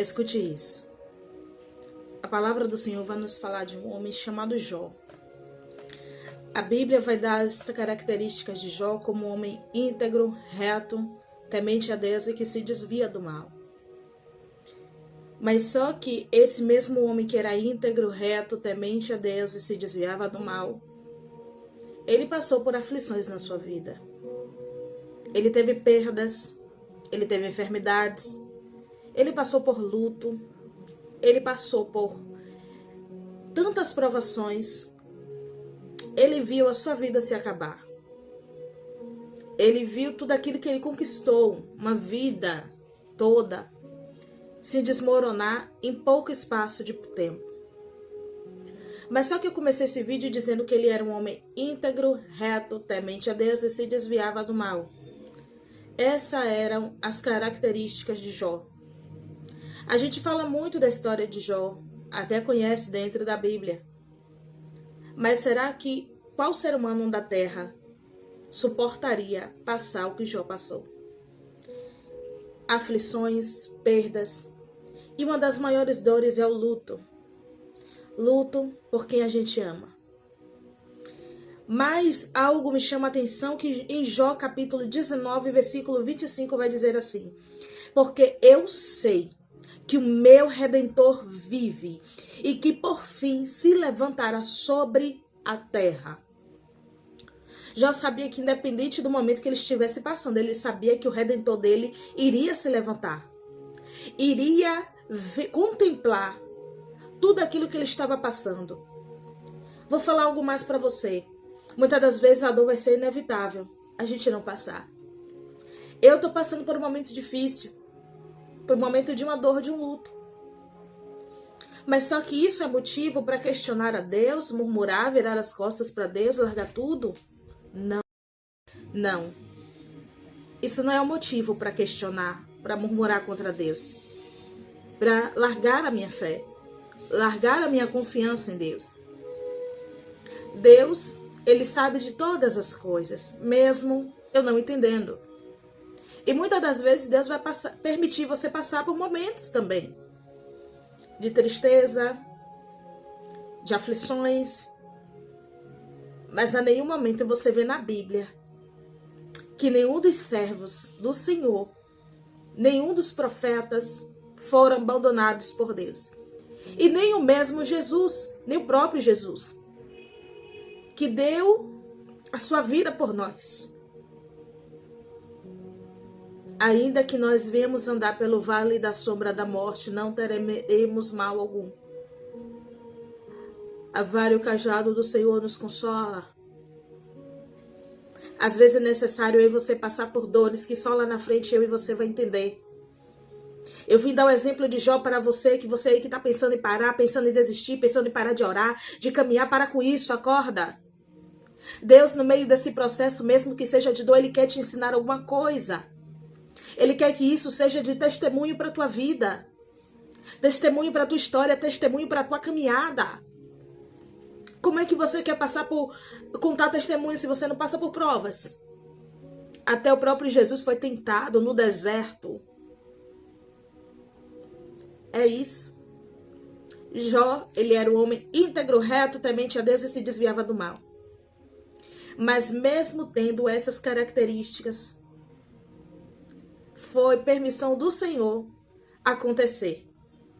Escute isso. A palavra do Senhor vai nos falar de um homem chamado Jó. A Bíblia vai dar as características de Jó como um homem íntegro, reto, temente a Deus e que se desvia do mal. Mas só que esse mesmo homem que era íntegro, reto, temente a Deus e se desviava do mal, ele passou por aflições na sua vida. Ele teve perdas, ele teve enfermidades, ele passou por luto, ele passou por tantas provações. Ele viu a sua vida se acabar. Ele viu tudo aquilo que ele conquistou, uma vida toda, se desmoronar em pouco espaço de tempo. Mas só que eu comecei esse vídeo dizendo que ele era um homem íntegro, reto, temente a Deus e se desviava do mal. Essas eram as características de Jó. A gente fala muito da história de Jó, até conhece dentro da Bíblia. Mas será que qual ser humano da terra suportaria passar o que Jó passou? Aflições, perdas. E uma das maiores dores é o luto. Luto por quem a gente ama. Mas algo me chama a atenção que em Jó capítulo 19, versículo 25 vai dizer assim: porque eu sei que o meu Redentor vive e que por fim se levantará sobre a terra. Jó sabia que independente do momento que ele estivesse passando, ele sabia que o Redentor dele iria se levantar. Iria contemplar tudo aquilo que ele estava passando. Vou falar algo mais para você. Muitas das vezes a dor vai ser inevitável a gente não passar. Eu estou passando por um momento difícil, por um momento de uma dor, de um luto. Mas só que isso é motivo para questionar a Deus, murmurar, virar as costas para Deus, largar tudo? Não. Não. Isso não é um motivo para questionar, para murmurar contra Deus. Para largar a minha fé, largar a minha confiança em Deus. Deus, Ele sabe de todas as coisas, mesmo eu não entendendo. E muitas das vezes Deus vai permitir você passar por momentos também de tristeza, de aflições. Mas a nenhum momento você vê na Bíblia que nenhum dos servos do Senhor, nenhum dos profetas foram abandonados por Deus. E nem o mesmo Jesus, nem o próprio Jesus, que deu a sua vida por nós. Ainda que nós venhamos andar pelo vale da sombra da morte, não teremos mal algum. A vara e o cajado do Senhor nos consola. Às vezes é necessário eu e você passar por dores que só lá na frente eu e você vai entender. Eu vim dar o exemplo de Jó para você, que você aí que está pensando em parar, pensando em desistir, pensando em parar de orar, de caminhar, para com isso, acorda. Deus, no meio desse processo, mesmo que seja de dor, Ele quer te ensinar alguma coisa. Ele quer que isso seja de testemunho para a tua vida. Testemunho para a tua história, testemunho para a tua caminhada. Como é que você quer contar testemunho se você não passa por provas? Até o próprio Jesus foi tentado no deserto. É isso. Jó, ele era um homem íntegro, reto, temente a Deus e se desviava do mal. Mas mesmo tendo essas características, foi permissão do Senhor acontecer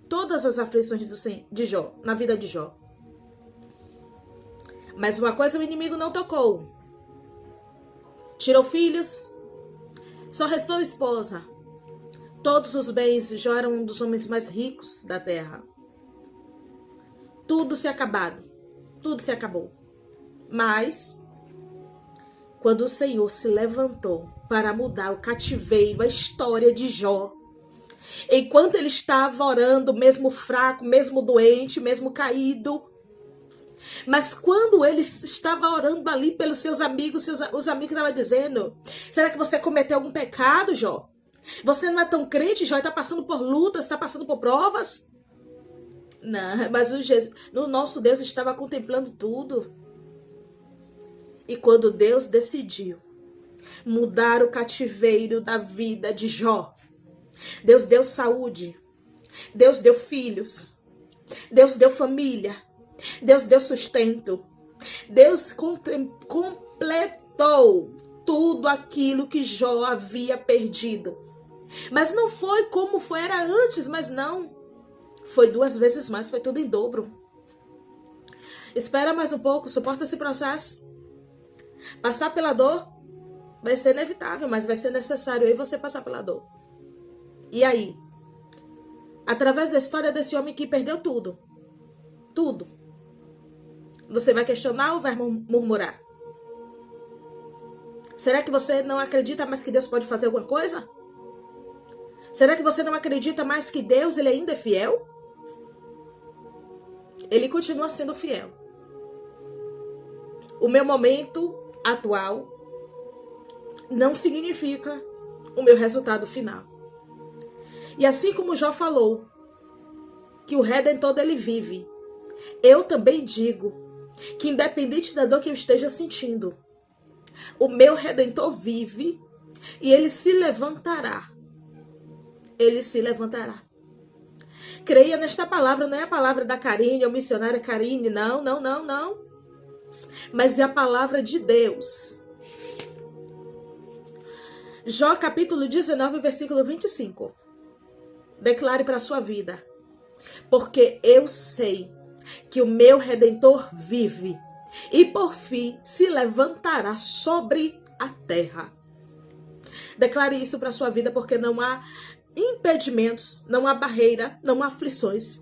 todas as aflições de Jó, na vida de Jó. Mas uma coisa o inimigo não tocou. Tirou filhos, só restou esposa. Todos os bens, Jó era um dos homens mais ricos da terra. Tudo se acabado, tudo se acabou. Mas, quando o Senhor se levantou para mudar o cativeiro, a história de Jó, enquanto ele estava orando, mesmo fraco, mesmo doente, mesmo caído, mas quando ele estava orando ali pelos seus amigos, os amigos estavam dizendo: será que você cometeu algum pecado, Jó? Você não é tão crente, Jó, está passando por lutas, está passando por provas? Não, mas o nosso Deus estava contemplando tudo. E quando Deus decidiu mudar o cativeiro da vida de Jó, Deus deu saúde, Deus deu filhos. Deus deu família. Deus deu sustento. Deus completou tudo aquilo que Jó havia perdido. Mas não foi como era antes, mas não. Foi 2 vezes mais, foi tudo em dobro. Espera mais um pouco, suporta esse processo. Passar pela dor vai ser inevitável, mas vai ser necessário aí você passar pela dor. E aí? Através da história desse homem que perdeu tudo. Tudo. Você vai questionar ou vai murmurar? Será que você não acredita mais que Deus pode fazer alguma coisa? Será que você não acredita mais que Deus ele ainda é fiel? Ele continua sendo fiel. O meu momento atual não significa o meu resultado final. E assim como Jó falou que o Redentor dele vive, eu também digo que independente da dor que eu esteja sentindo, o meu Redentor vive e ele se levantará. Ele se levantará. Creia nesta palavra, não é a palavra da Karine, ou missionária Karine, não. Mas é a palavra de Deus. Jó capítulo 19, versículo 25. Declare para a sua vida. Porque eu sei que o meu Redentor vive e por fim se levantará sobre a terra. Declare isso para a sua vida, porque não há impedimentos, não há barreira, não há aflições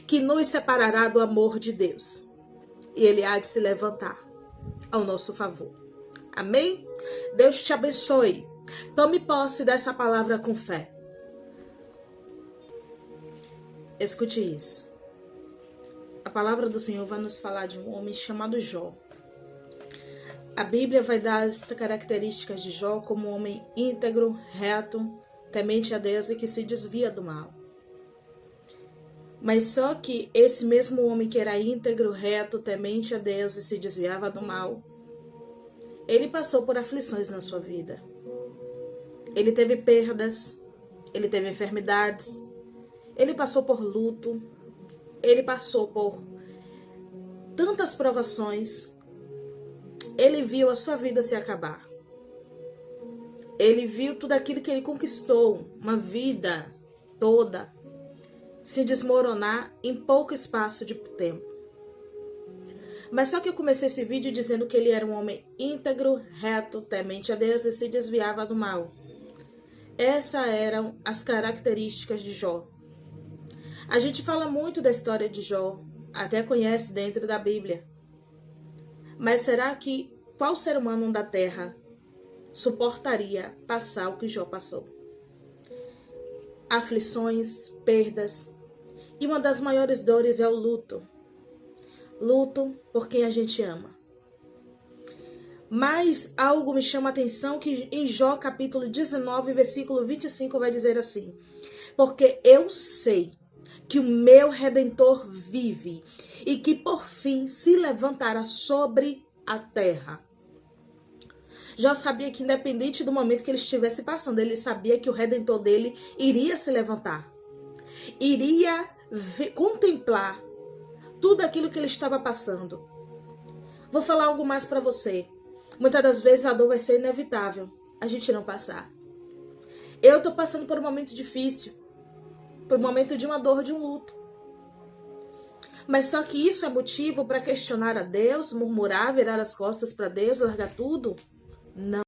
que nos separará do amor de Deus. E Ele há de se levantar ao nosso favor. Amém? Deus te abençoe. Tome posse dessa palavra com fé. Escute isso. A palavra do Senhor vai nos falar de um homem chamado Jó. A Bíblia vai dar as características de Jó como um homem íntegro, reto, temente a Deus e que se desvia do mal. Mas só que esse mesmo homem que era íntegro, reto, temente a Deus e se desviava do mal, ele passou por aflições na sua vida. Ele teve perdas, ele teve enfermidades, ele passou por luto, ele passou por tantas provações, ele viu a sua vida se acabar. Ele viu tudo aquilo que ele conquistou, uma vida toda, se desmoronar em pouco espaço de tempo. Mas só que eu comecei esse vídeo dizendo que ele era um homem íntegro, reto, temente a Deus e se desviava do mal. Essas eram as características de Jó. A gente fala muito da história de Jó, até conhece dentro da Bíblia. Mas será que qual ser humano da terra suportaria passar o que Jó passou? Aflições, perdas. E uma das maiores dores é o luto. Luto por quem a gente ama. Mas algo me chama a atenção que em Jó capítulo 19, versículo 25 vai dizer assim: porque eu sei que o meu Redentor vive e que por fim se levantará sobre a terra. Jó sabia que independente do momento que ele estivesse passando, ele sabia que o Redentor dele iria se levantar. Iria contemplar tudo aquilo que ele estava passando. Vou falar algo mais para você. Muitas das vezes a dor vai ser inevitável a gente não passar. Eu estou passando por um momento difícil, por um momento de uma dor, de um luto. Mas só que isso é motivo para questionar a Deus, murmurar, virar as costas para Deus, largar tudo? Não.